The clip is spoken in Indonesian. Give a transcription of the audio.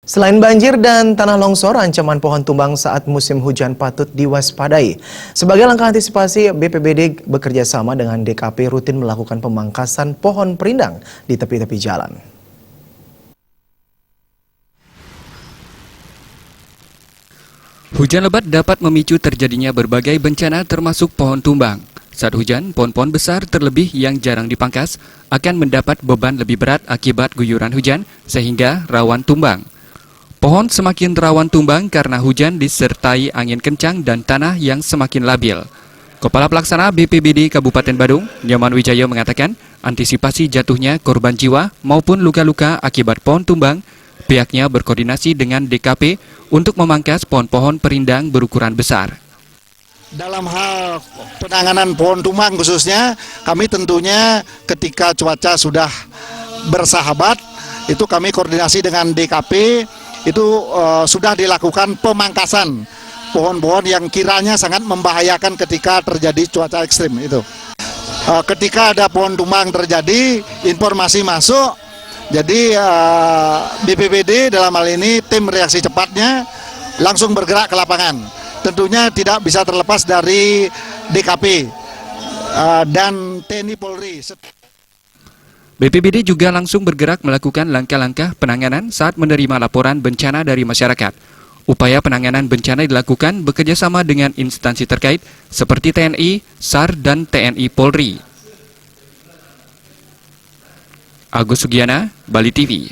Selain banjir dan tanah longsor, ancaman pohon tumbang saat musim hujan patut diwaspadai. Sebagai langkah antisipasi, BPBD bekerja sama dengan DKP rutin melakukan pemangkasan pohon perindang di tepi-tepi jalan. Hujan lebat dapat memicu terjadinya berbagai bencana termasuk pohon tumbang. Saat hujan, pohon-pohon besar terlebih yang jarang dipangkas akan mendapat beban lebih berat akibat guyuran hujan sehingga rawan tumbang. Pohon semakin rawan tumbang karena hujan disertai angin kencang dan tanah yang semakin labil. Kepala Pelaksana BPBD Kabupaten Badung, Nyoman Wijaya mengatakan, antisipasi jatuhnya korban jiwa maupun luka-luka akibat pohon tumbang, pihaknya berkoordinasi dengan DKP untuk memangkas pohon-pohon perindang berukuran besar. Dalam hal penanganan pohon tumbang khususnya, kami tentunya ketika cuaca sudah bersahabat, itu kami koordinasi dengan DKP, itu sudah dilakukan pemangkasan pohon-pohon yang kiranya sangat membahayakan ketika terjadi cuaca ekstrim itu. Ketika ada pohon tumbang terjadi, informasi masuk, jadi BPBD dalam hal ini tim reaksi cepatnya langsung bergerak ke lapangan. Tentunya tidak bisa terlepas dari DKP dan TNI Polri. BPBD juga langsung bergerak melakukan langkah-langkah penanganan saat menerima laporan bencana dari masyarakat. Upaya penanganan bencana dilakukan bekerjasama dengan instansi terkait seperti TNI, SAR, dan TNI Polri. Agus Sugiana, Bali TV.